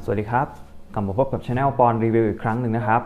สวัสดีครับกลับมาพบกับ Channel ปอนรีวิวอีกครั้งหนึ่งนะครั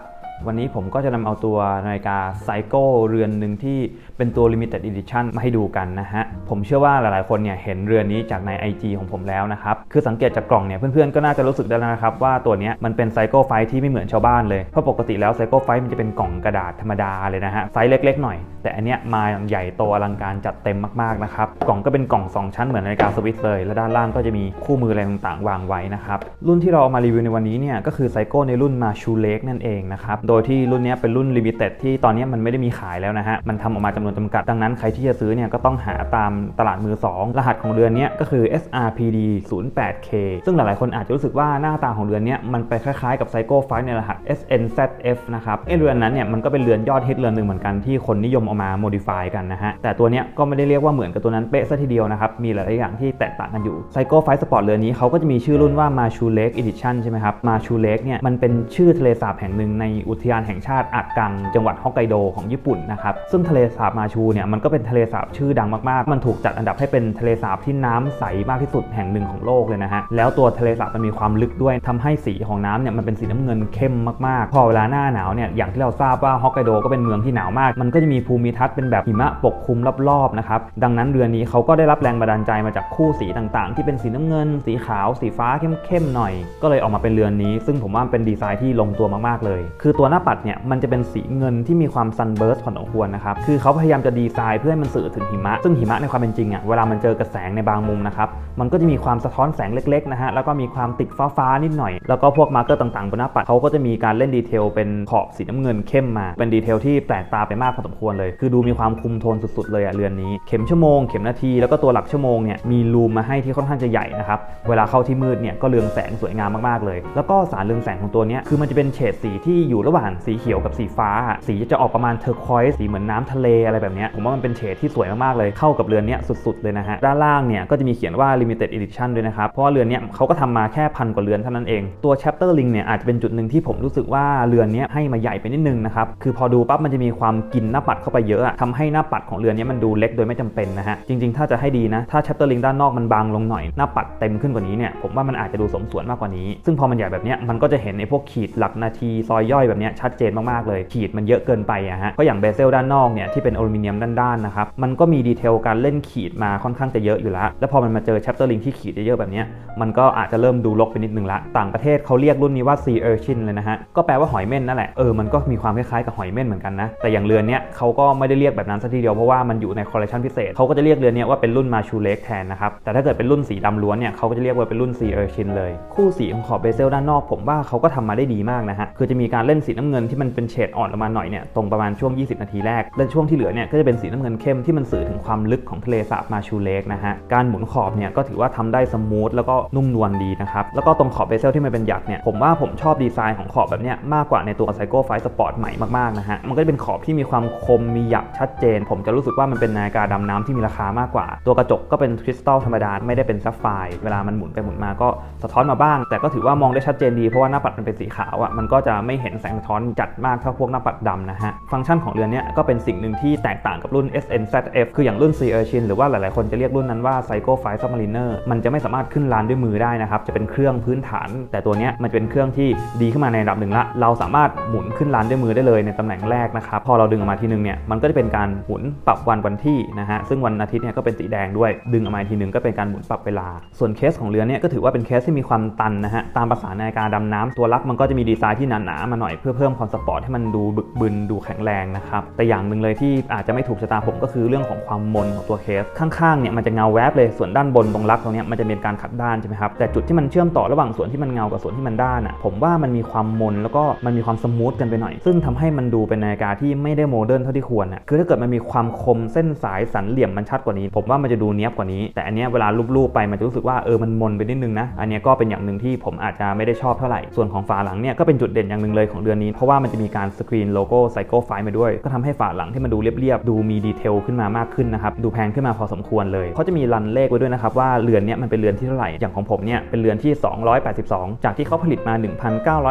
บวันนี้ผมก็จะนำเอาตัวนาฬิกาไซโก้เรือนหนึ่งที่เป็นตัว Limited Edition มาให้ดูกันนะฮะผมเชื่อว่าหลายๆคนเนี่ยเห็นเรือนนี้จากใน IG ของผมแล้วนะครับคือสังเกตจากกล่องเนี่ยเพื่อนๆก็น่าจะรู้สึกได้แล้วนะครับว่าตัวนี้มันเป็นไซโก้ไฟที่ไม่เหมือนชาวบ้านเลยเพราะปกติแล้วไซโก้ไฟมันจะเป็นกล่องกระดาษธรรมดาเลยนะฮะไซส์เล็กๆหน่อยแต่อันเนี้ยมาใหญ่โตอลังการจัดเต็มมากๆนะครับกล่องก็เป็นกล่อง2ชั้นเหมือนนาฬิกาสวิสเลยและด้านล่างก็จะมีคู่มืออะไรต่างๆวางไว้นะครับรุ่นที่เราเอามารีวิวในวันนี้เนี่ยก็คือไซโก้ในรุ่นมาชูเล็กนั่นเองนะครับโดยที่รุ่นนี้เป็นรุ่น Limited ที่ตอนนี้มันไม่ได้มีขายแล้วนะฮะมันทำออกมาจำนวนจำกัดดังนั้นใครที่จะซื้อเนี่ยก็ต้องหาตามตลาดมือ2รหัสของเรือนนี้ก็คือ SRPD 08K ซึ่งหลายๆคนอาจจะรู้สึกว่าหน้าตาของเรือนนี้มันไปคล้ายๆกับไซโก้ไฟในรหัส SNZF นะครับเรือนนั้นเนี่ยมันก็เป็นเรือนยอดฮิตเรือนหนึ่งเหมือนกันที่คนนิยมเอามาโมดิฟายกันนะฮะแต่ตัวเนี้ยก็ไม่ได้เรียกว่าเหมือนกับตัวนั้นเป๊ะซะทีเดียวนะครับมีหลายๆอย่างที่แตกต่างกันอยู่ไซโก้ไฟสปอร์ตเรือนนี้เขาก็จะมีชื่อรุ่นว่า Machu Lake Edition ใช่ไหมครับ Machu Lake เนี่ยมันเป็นชื่อทะเลสาบแห่งหนึ่งในอุทยานแห่งชาติอากังจังหวัดฮอกไกโดของญี่ปุ่นนะครับซึ่งทะเลสาบมาชูเนี่ยมันก็เป็นทะเลสาบชื่อดังมากๆมันถูกจัดอันดับให้เป็นทะเลสาบที่น้ำใสมากที่สุดแห่งหนึ่งของโลกเลยนะฮะแล้วตัวทะเลสาบมันมีความลึกด้วยทำให้สีของน้ำเนี่ยมันเป็นสีน้ำเงินเข้มมากๆพอเวลาหน้าหนาวเนี่ยอย่างที่เราทราบว่าฮอกไกโดก็เป็นเมืองที่หนาวมากมันก็จะมีภูมิทัศน์เป็นแบบหิมะปกคลุมรอบๆนะครับดังนั้นเรือนนี้เขาก็ได้รับแรงบันดาลใจมาจากคู่สีต่างๆที่เป็นสีน้ำเงินสีขาวสีฟ้าเข้มๆหน่อยก็เลยออกมาเป็นเรือนนี้ซึ่งผมว่าเป็นดีไซน์ที่ลงตัวมากๆเลยคือตัวหน้าปัดเนี่ยมันจะเป็นสีเงินที่มีความซันเบิร์สพอสมควรนะครับคือเขาพยายามจะดีไซน์เพื่อให้มันสื่อถึงหิมะซึ่งหิมะในความเป็นจริงเวลามันเจอกระแสงในบางมุมนะครับมันก็จะมีความสะท้อนแสงเล็กๆนะฮะแล้วก็มีความติดฟ้านิดหน่อยแล้วก็พวกมาร์กเกอร์ต่างๆบนหน้าปัดเขาก็จะมีการเล่นดีเทลเป็นขอบสีน้ำเงินเข้มมาเป็นดีเทลที่แปลกตาไปมากพอสมควรเลยคือดูมีความคุมโทนสุดๆเลยเรือนนี้เข็มชั่วโมงเข็มนาทีแล้วก็ตัวหลักชั่วโมงเนี่ยมีรูมมาให้ที่ค่อนข้างจะใหญ่นะครับเวลาเข้าที่มืดเนี่ยก็เรืองแสงสวยงามมากๆเลยแล้วก็สารเรืองแสงของตัวนี้คือมันจะเป็นเฉดสีที่อยู่ระหว่างสีเขียวกับสีฟ้าสีจะออกประมาณเทอร์ควอยส์สีเหมือนน้ำทะเลอะไรแบบนี้ผมว่ามันเป็นเฉดที่สวยมากๆเลยเข้ากับเรือนนี้สุดๆเลยนะฮะด้านล่างเนี่ยก็จะมีเขียนว่า Limited Edition ด้วยนะครับเพราะว่าเรือนนี้เขาก็ทำมาแค่1,000 กว่าเรือนเท่านั้นเองตัว Chapter Ring เนี่ยอาจจะเป็นจุดหนึ่งที่ผมรู้สึกว่าเรือนนี้ให้มาใหญ่ไปนิดนึงนะครับคือพอดูปั๊บมันจะมีความกินหน้าปัดเข้าไปเยอะทำให้หน้าปัดของเรือนนี้มันดูเล็กโดยไม่จำเป็นนะฮะจริงๆถ้าจะให้ดีนะถ้า Chapter Ring ด้านนอกมันบางลงหน่อยหน้าปัดเต็มขึ้นกว่านี้เนี่ยผมว่ามันอาจจะดูสมส่วนมากกว่านี้ซึ่งพอมันใหญ่แบบนี้มันก็จะเห็นในพวกขีดหลักนาทีซอยย่อยแบบนี้ชัดเจนมากๆเลยขีดมันเยอะเกินไปฮะก็อย่างเบเซลด้านนอกเนี่ยที่เป็นอลูมิเนียมด้านๆนะครับมันก็มีดีเทลการเล่นขีดมาค่อนข้างจะเยอะอยู่แล้วพอมันมาเจอ Chapter Ring ที่ขีดเยอะๆแบบนี้มันก็อาจจะเริ่มดูรกไปนิดนึงละต่างประเทศเขาเรียกรุ่นนี้ว่า Sea Urchin เลยนะฮะก็แปลว่าหอยเม่นนั่นแหละมันก็มีความคล้ายๆกับหอยเม่นเหมือนกันนะแต่อย่างเรือนเนี้ยเขาก็ไม่ได้เรียกแบบนั้นซะทีเดียวเพราะว่ามันอยู่ในคอลเลคชันพิเศษเขาก็จะเรียกเรือนนี้ว่าเป็นรุ่น Machu Lake แทนนะครับแต่ถ้าเกิดเป็นรุ่นสีดำล้วนเนี่ยเขาก็จะเรียกว่าเป็นรุ่น Sea Urchin เลยคู่สีของขอบเบเซลด้านนอกผมว่าเขาก็ทำมาได้ดีมากนะฮะคือจะมีการเล่นสีน้ำเงินที่มันเป็นเฉดอ่อนลงมาหน่อยเนี่ยตรงประมาณช่วง20 นาทีแรกและช่วงที่เหลือเนี่ยก็จะเป็นสีน้ำเงินเข้มที่มันสื่อถึงความลึกของทะเลสาบมาชูเลกนะฮะการหมุนขอบเนี่ยก็ถือว่าทำได้สมูทแล้วก็นุ่มนวลดีนะครับแล้วก็ตรงขอบเบเซลที่มันเป็นหยักเนี่ยผมว่าผมชอบดีไซน์ของขอบแบบเนี้ยมากกว่าในตัวไซโก้ไฟสปอร์ตใหม่มากๆนะฮะมันก็จะเป็นขอบที่มีความคมมีหยักชัดเจนผมจะรู้สึกว่ามันเป็นนาฬิกาดำน้ำที่มีราคามากกว่าตัวกระจกก็เป็นคริสตัลธรรมดาไม่ได้เป็นซัฟไฟร์เวลามันหมุนไปหมุนมาก็สะท้อนมาบ้างแต่ก็ถือว่ามองได้ชัดเจนดีเพราะว่าหน้าปัดมันเป็นสีขาวมันก็จะไม่เห็นแสงสะท้อนจัดมากเท่าพวกหน้าปัดดำนะฮะฟังก์ชันของเรือนนี้ก็เป็นสิ่งหนึ่งที่แตกต่างกับรุ่น SNZF คืออย่างรุ่น Sea Urchin หรือว่าหลายๆคนจะเรียกรุ่นนั้นว่า Psycho Fly Submariner มันจะไม่สามารถขึ้นลานด้วยมือได้นะครับจะเป็นเครื่องพื้นฐานแต่ตัวนี้มันเป็นเครื่องที่ดีขึ้นมาในระดับหนึ่งละเราสามารถหมุนขึ้นลานด้วยมือได้เลยในตำแหน่งแรกนะครับพอเราดึงออกมาทีนึงเนี่ยมันก็จะเป็นการหมุนปรับวันที่นะฮะซึ่งวันอาทิตย์เนี่ยก็เป็นสีแดงด้วยดึงออกมาทีนึงก็เป็นการหมุนปรับเวลาส่วนเคสของเรือนเนี่ยก็ถือว่าเป็นเคสที่มีความตันนะฮะตามภาษานาฬิกาดำน้ำตัวลักมันก็จะมีดีไซน์ที่หนาๆมาหน่อยเพื่อเพิ่มความสปอร์ตให้มันดูบึกบึนดูแข็งแรงนะครับแต่อย่างหนึ่งเลยที่อาจจะไม่ถูกชะตาผมก็คือเรื่องของความมนของตัวเคสข้างๆเนี่ยมันจะเงาแวบเลยส่วนด้านบนตรงลักตรงนี้มันจะเป็นการขัดด้านใช่ไหมครับแต่จุดที่มันเชื่อมต่อระหว่างส่วนที่มันเงากับส่วนที่มันด้านผมว่ามันมีความมนแล้วก็มันมีความสมูทกันไปหน่อยซึ่งทำให้มันดูเป็นนาฬิกาที่ไม่ได้โมเดิร์นเท่าที่ควรคือถ้าเกิดมันมีความคมเส้นสายสันเหลี่ยมมันชัดกว่านี้ผมว่ามันจะดูเนียบกว่านี้แต่อันนี้เวลาลูบๆไปมันจะรู้สึกว่ามันมนไปนิดนึงนะอันนี้ก็เป็นอย่างหนึ่งที่ผมอาจจะไม่ได้ชอบเท่าไหร่ส่วนของฝาหลังเนี่ยก็เป็นจุดเด่นอย่างหนึ่งเลยของเรือน นี้เพราะว่ามันจะมีการสกรีนโลโก้ไซโก้ไฟมาด้วยก็ทำให้ฝาหลังที่มันดูเรียบๆดูมีดีเทลขึ้นมามากขึ้นนะครับดูแพงขึ้นมาพอสมควรเลยเขาจะมีรันเลขไว้ด้วยนะครับว่าเรือนนี้มันเป็นเรือนที่เท่าไหร่อย่างของผมเนี่ยเป็นเรือนที่282จากที่เขาผลิตมา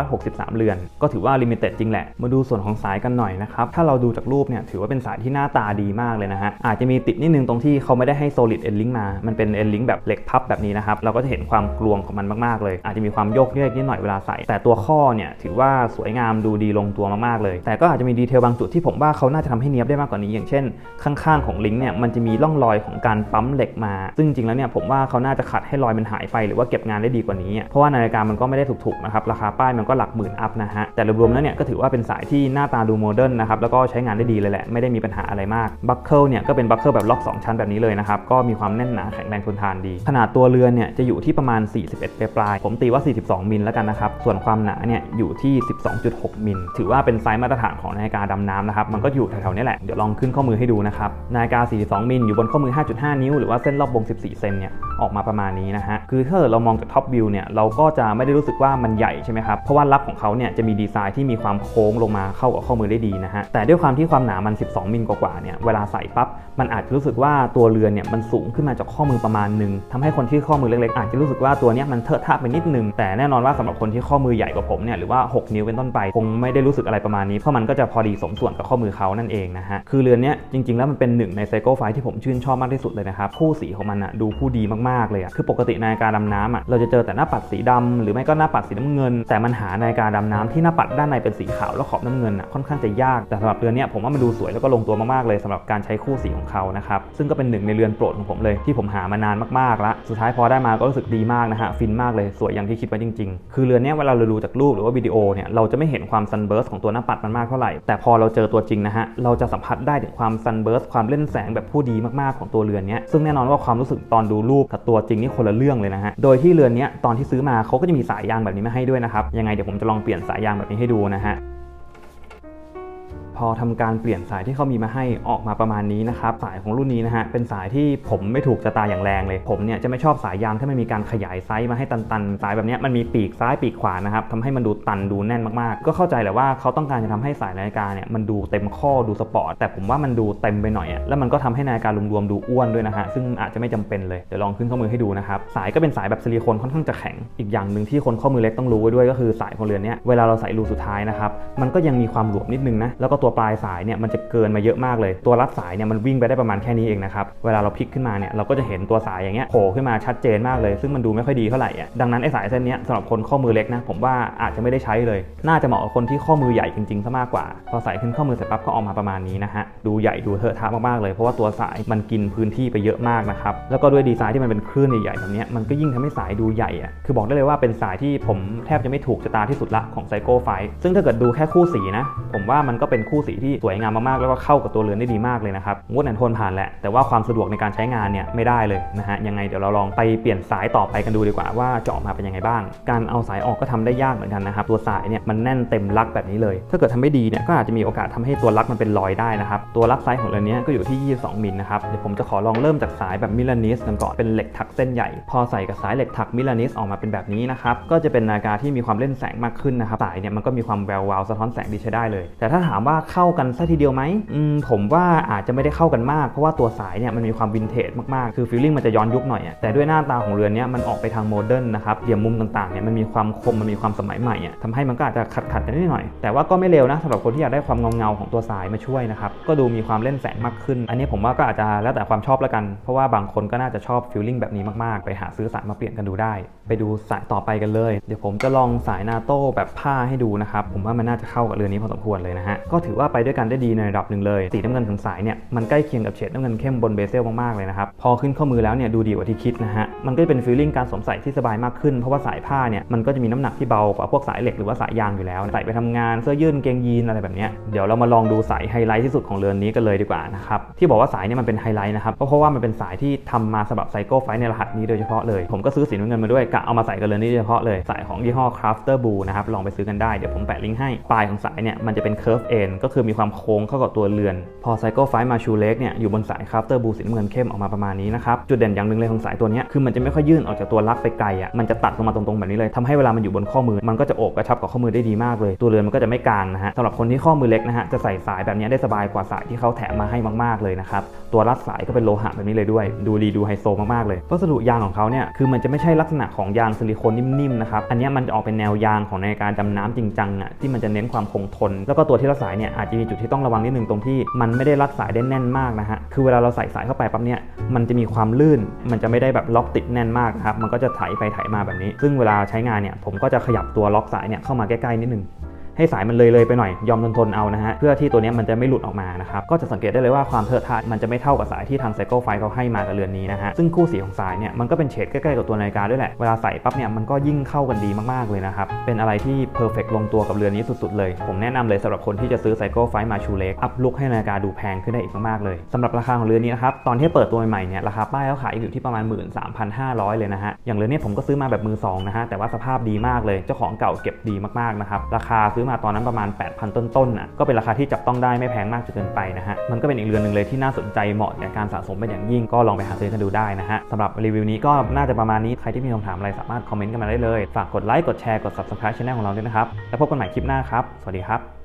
1963เรือนก็ถือว่าลิมิเต็ดจริงแหละมาดูส่วนของสายกันหน่อยนะครับถ้าเราดูจากรูปเนี่ยถือว่าเป็นสายที่หน้าตาดีมากเลยนะฮะอาจจะมีติดนิดนึงตรงที่เขาไม่ได้ให้ solid end link มามันเป็น end link แบบเหล็กพับแบบนี้นะครับเราก็จะเห็นความกลวงของมันมากๆเลยอาจจะมีความโยกเยกนิดหน่อยเวลาใส่แต่ตัวข้อเนี่ยถือว่าสวยงามดูดีลงตัวมากๆเลยแต่ก็อาจจะมีดีเทลบางจุดที่ผมว่าเขาน่าจะทำให้เนียบได้มากกว่านี้อย่างเช่นข้างๆของลิงก์เนี่ยมันจะมีร่องรอยของการปั๊มเหล็กมาซึ่งจริงแล้วเนี่ยผมว่าเขาน่าจะขัดให้รอยมันหายไปหรือว่าเก็บงานได้ดีกว่านี้เพราะว่านาฬิกามันก็ไม่ได้ถูกๆนะครับราคาป้ายมันก็หลักหมื่นอัพนะฮะแต่รวมๆแล้วเนี่ยก็ถือว่าเป็นสายที่หน้าตาดูโมเดิร์นนะครับแล้วก็ใช้งานได้ดีเลยแหละไม่ได้มีปัญหาอะไรมากบัคเกิลเนี่ยก็เป็นบัคเกิลแบบล็อก2ชั้นแบบนี้เลยนะครับก็มีความแน่นหนาแข็งแรงทนทานดีขนาดตัวเรือนเนี่ยจะอยู่ที่ประมาณ41ปลายผมตีว่า42มิลแล้วกันนะครับส่วนความหนาเนี่ยอยู่ที่12.6มิลถือว่าเป็นไซส์มาตรฐานของนาฬิกาดำน้ำนะครับมันก็อยู่แถวๆนี้แหละเดี๋ยวลองขึ้นข้อมือให้ดูนะครับนาฬิกา42มิลอยู่บนข้อมือ 5.5 นิ้วหรือว่าเส้นรอบวง14เซนเนี่ยออกมาประมาณนี้นะฮะคือถ้าเรามองจากท็อปวิวเนี่ยเราก็จะไม่ได้รู้สึกว่ามันใหญ่ใช่ไหมครับเพราะว่าลับของเขาเนี่ยจะมีดีไซน์ที่มีความโค้งลงมาเข้ากับข้อมือได้ดีนะฮะแต่ด้วยความที่ความหนามัน12มิลกว่าเนี่ยเวลาใส่ปั๊บมันอาจจะรู้สึกว่าตัวเรือนเนี่ยมันสูงขึ้นมาจากข้อมือประมาณนึงทำให้คนที่ข้อมือเล็กๆอาจจะรู้สึกว่าตัวนี้มันเทอะทะไปนิดนึงแต่แน่นอนว่าสำหรับคนที่ข้อมือใหญ่กว่าผมเนี่ยหรือว่า6นิ้วเป็นต้นไปคงไม่ได้รู้สึกอะไรประมาณนี้เพราะมันก็จะพอดีสมส่วนกับข้อมือเขานั่นเองนะฮะคือเรือนนี้จริงๆแล้วมันเป็นหนึ่งในไซโก้ไฟที่ผมชื่นชอบมากที่สุดเลยนะครับคู่สีของมันดูผู้ดีมากๆเลยคือปกตินาฬิกาดำน้ำเราจะเจอแต่หน้าปัดสีดำหรือไม่ก็หน้าปัดสีน้ำเงินแต่มันหานาฬิกาดำน้ำที่หน้าปัดด้านในเป็นสีขาวแล้วขอบน้ำเงินค่อนข้างจะยากแต่สำหรับเรือนนี้ผมว่ามันดูสวยแล้วก็ลงตัวมากๆเลยสำหรับการใช้คู่สีของเขานะครับซึ่งก็เป็นหนึ่งในเรือนโปรดของผมเลยที่ผมหามานานมากๆแล้วสุดท้ายพอได้มาก็รู้สึกดีมากนะฮะฟินมากเลยสวยอย่างที่คิดไว้จริงๆคือเรือนนี้เวลาเราดูจากรูปหรือว่าวิดีโอเนี่ยเราจะไม่เห็นความซันเบิร์สของตัวหน้าปัดมันมากเท่าไหร่แต่พอเราเจอตัวจริงนะฮะเราจะสัมผัสได้ถึงความซันเบิร์สความเล่นแสงแบบผู้ดีมากๆของตัวเรือนนี้ซึ่งแน่นอนว่าความรู้สึกตอนดูรูปกับตัวจริงนี่คนละเรื่องเลยนะฮะโดยที่เรือนนี้ตอนที่ซื้อมาเขาก็จะมีสายยางแบบนี้มาให้ด้วยนะครับยังไงเดี๋ยวผมจะลองเปลี่ยนสายยางแบบนี้ให้ดูนะฮะพอทำการเปลี่ยนสายที่เขามีมาให้ออกมาประมาณนี้นะครับสายของรุ่นนี้นะฮะเป็นสายที่ผมไม่ถูกชะตาอย่างแรงเลยผมเนี่ยจะไม่ชอบสายยางที่มันมีการขยายไซส์มาให้ตันๆสายแบบนี้มันมีปีกซ้ายปีกขวานะครับทำให้มันดูตันดูแน่นมากๆก็เข้าใจแหละว่าเขาต้องการจะทำให้สายนาฬิกาเนี่ยมันดูเต็มข้อดูสปอร์ตแต่ผมว่ามันดูเต็มไปหน่อยแล้วมันก็ทำให้นาฬิการวมๆดูอ้วนด้วยนะฮะซึ่งอาจจะไม่จำเป็นเลยเดี๋ยวลองขึ้นข้อมือให้ดูนะครับสายก็เป็นสายแบบซิลิโคนค่อนข้างจะแข็งอีกอย่างหนึ่งที่คนข้อมือเล็กต้องรู้ไว้ด้วยก็คือสายของเรือนนี้เวลาเราใส่รูสุดท้ายนะครับมันก็ยังมีความหลวมนิดนึงนะแล้วก็ตัวปลายสายเนี่ยมันจะเกินมาเยอะมากเลยตัวรัดสายเนี่ยมันวิ่งไปได้ประมาณแค่นี้เองนะครับเวลาเราพลิกขึ้นมาเนี่ยเราก็จะเห็นตัวสายอย่างเงี้ยโผล่ขึ้นมาชัดเจนมากเลยซึ่งมันดูไม่ค่อยดีเท่าไหร่ดังนั้นไอ้สายเส้นนี้สำหรับคนข้อมือเล็กนะผมว่าอาจจะไม่ได้ใช้เลยน่าจะเหมาะกับคนที่ข้อมือใหญ่จริงๆซะมากกว่าพอใส่ขึ้นข้อมือเสร็จปั๊บก็ออกมาประมาณนี้นะฮะดูใหญ่ดูเถอะทะมากๆเลยเพราะว่าตัวสายมันกินพื้นที่ไปเยอะมากนะครับแล้วก็ด้วยดีไซน์ที่มันเป็นคลื่นใหญ่ๆแบบนี้มันก็ยิ่งทำให้สายดูใหญ่คือบอกได้เลยว่าเป็นสายที่ผมแทบจะไม่ถูกชะตาที่สุดละของไซโก้ไฟซึ่งถ้าเกิดดูแค่คู่สีนะผมว่ามันก็เป็นคู่สีที่สวยงามมากๆแล้วก็เข้ากับตัวเรือนได้ดีมากเลยนะครับงดแอนโทนผ่านแหละแต่ว่าความสะดวกในการใช้งานเนี่ยไม่ได้เลยนะฮะยังไงเดี๋ยวเราลองไปเปลี่ยนสายต่อไปกันดูดีกว่าว่าจะออกมาเป็นยังไงบ้างการเอาสายออกก็ทำได้ยากเหมือนกันนะครับตัวสายเนี่ยมันแน่นเต็มลักแบบนี้เลยถ้าเกิดทำไม่ดีเนี่ยก็อาจจะมีโอกาสทำให้ตัวลักมันเป็นรอยได้นะครับตัวลักไซส์ของเรือนนี้ก็อยู่ที่22มิลนะครับเดี๋ยวผมจะขอลองเริ่มจากสายแบบมิลานิสกันก่อนเป็นเหล็กถักเส้นใหญ่พอใส่กับสายเหล็กถักมิลานิสออกมาเป็นแบบนี้นะครับก็จะเป็นนาฬิกาที่มีความเล่นแสงมากขึ้นนะครับสายเนี่ยมันก็มีความแวววาวสะท้อนแสงดีใช้ได้เลยแต่ถ้าถามว่าเข้ากันซะทีเดียวไหมผมว่าอาจจะไม่ได้เข้ากันมากเพราะว่าตัวสายเนี่ยมันมีความวินเทจมากๆคือฟีลลิ่งมันจะย้อนยุคหน่อยแต่ด้วยหน้าตาของเรือนนี้มันออกไปทางโมเดิร์นนะครับเหลี่ยมมุมต่างๆเนี่ยมันมีความคมมันมีความสมัยใหม่ทำให้มันก็อาจจะขัดกันนิดหน่อยแต่ว่าก็ไม่เลวนะสำหรับคนที่อยากได้ความเงาของตัวสายมาช่วยนะครับก็ดูมีความเล่นแสงมากขึ้นอันนี้ผมว่าก็อาจจะแล้วแต่ความชอบแล้วกันเพราะว่าบางคนก็น่าจะชอบฟีลลิ่งแบบนี้มากๆไปหาซื้อสายมาเปลี่ยนกันดูได้ไปดูสายต่อไปกันเลยเดี๋ยวผมจะลองสายนาโต้แบบผ้าให้ดูนะครับผมว่ามันน่าจะเข้ากับเรือนนี้พอสมควรเลยนะฮะก็ถือว่าไปด้วยกันได้ดีในระดับหนึ่งเลยสีน้ำเงินของสายเนี่ยมันใกล้เคียงกับเฉดน้ำเงินเข้มบนเบเซลมากๆเลยนะครับพอขึ้นข้อมือแล้วเนี่ยดูดีกว่าที่คิดนะฮะมันก็จะเป็นฟีลลิ่งการสวมใส่ที่สบายมากขึ้นเพราะว่าสายผ้าเนี่ยมันก็จะมีน้ำหนักที่เบากว่าพวกสายเหล็กหรือว่าสายยางอยู่แล้วใส่ไปทำงานเสื้อยืดเกงยีนอะไรแบบนี้เดี๋ยวเรามาลองดูสายไฮไลท์ที่สุดของเรือนนี้กันเลยดีกว่านะครับที่บอกว่าสายเนี่ยมันเป็นไฮไลท์นะครับเพราะว่ามันเป็นสายที่ทำมาสำหรับไซโก้ไฟในรหัสนี้โดยเฉพาะเลยผมก็ซื้อสีน้ำเงินมาด้วยกะเอามาใส่กันเรือนนี้โดยเฉพาะเลยสายของยี่ห้อ Crafter Blue นะครับลองไปซื้อกันได้เดี๋ยวผมแปะลิงก์ให้ปลายของสายเนี่ยมันจะเป็น curve end ก็คือมีความโค้งเข้ากับตัวเรือนพอ Cycle 5 Marshall Lake เนี่ยอยู่บนสาย Crafter Blue สีน้ำเงินเข้มออกมาประมาณนี้นะครับจุดเด่นอย่างหนึ่งเลยของสายตัวนี้คือมันจะไม่ค่อยยื่นออกจากตัวลักไปไกลมันจะตัดลงมาตรงๆแบบนี้เลยทำให้เวลามันอยู่บนข้อมือมันก็จะโอบกระชับกับข้อมือได้ดีมากเลยตัวเรือนมันก็จะไม่กางนะฮะสำหรับคนที่ข้อมือเล็กนะฮะจะใส่สายแบบนี้ได้สบายกว่าสายที่เขาแถมมาให้มากๆเลยนะครับตัวรัดสายก็เป็นโลหะแบบนี้เลยด้วยดูดีดูไฮโซมากๆเลยวัสดุยางของเขาเนี่ยคือมันจะไม่ใช่ลักษณะของยางซิลิโคนนิ่มๆนะครับอันนี้มันจะออกเป็นแนวยางของในการดำน้ำจริงจังที่มันจะเน้นความคงทนแล้วก็ตัวที่รัดสายเนี่ยอาจจะมีจุดที่ต้องระวังนิดนึงตรงที่มันไม่ได้รัดสายได้แน่นมากนะฮะคือเวลาเราใส่สายเข้าไปปั๊บเนี่ยมันจะมีความลื่นมันจะไม่ได้แบบล็อกติดแน่นมากครับมันก็จะไถไปไถมาแบบนี้ซึ่งเวลาใช้งานเนี่ยผมก็จะขยับตัวล็อกสายเนี่ยเข้ามาใกล้ๆนิดนึงให้สายมันเลยไปหน่อยยอมทนเอานะฮะเพื่อที่ตัวนี้มันจะไม่หลุดออกมานะครับก็จะสังเกตได้เลยว่าความเทอะทะมันจะไม่เท่ากับสายที่ทาง Cycle 5เขาให้มากับเรือนนี้นะฮะซึ่งคู่สีของสายเนี่ยมันก็เป็นเฉดใกล้ๆกับตัวนาฬิกาด้วยแหละเวลาใส่ปั๊บเนี่ยมันก็ยิ่งเข้ากันดีมากๆเลยนะครับเป็นอะไรที่เพอร์เฟกต์ลงตัวกับเรือนนี้สุดๆเลยผมแนะนำเลยสำหรับคนที่จะซื้อ Cycle 5 Marshall Lake อัพลุคให้นาฬิกาดูแพงขึ้นได้อีกมากๆเลยสำหรับราคาของเรือนนี้นะครับตอนที่เปิดตัวใหม่ๆเนี่ยราคาป้ายเขาขายอยู่ที่ประมาณ 13,500 เลยนะฮะอย่างเรือนนี้ผมก็ซื้อมาแบบมือ2นะฮะแต่ว่าสภาพดีมากเลยเจ้าของเก่าเก็บดีมากๆนะครับราคาซื้อมาตอนนั้นประมาณ8,000 ต้นๆก็เป็นราคาที่จับต้องได้ไม่แพงมากจนเกินไปนะฮะมันก็เป็นอีกเรือนหนึ่งเลยที่น่าสนใจเหมาะในการสะสมเป็นอย่างยิ่งก็ลองไปหาซื้อกันดูได้นะฮะสำหรับรีวิวนี้ก็น่าจะประมาณนี้ใครที่มีคำถามอะไรสามารถคอมเมนต์กันมาได้เลยฝากกดไลค์กดแชร์กด Subscribe ช่องของเราด้วยนะครับแล้วพบกันใหม่คลิปหน้าครับสวัสดีครับ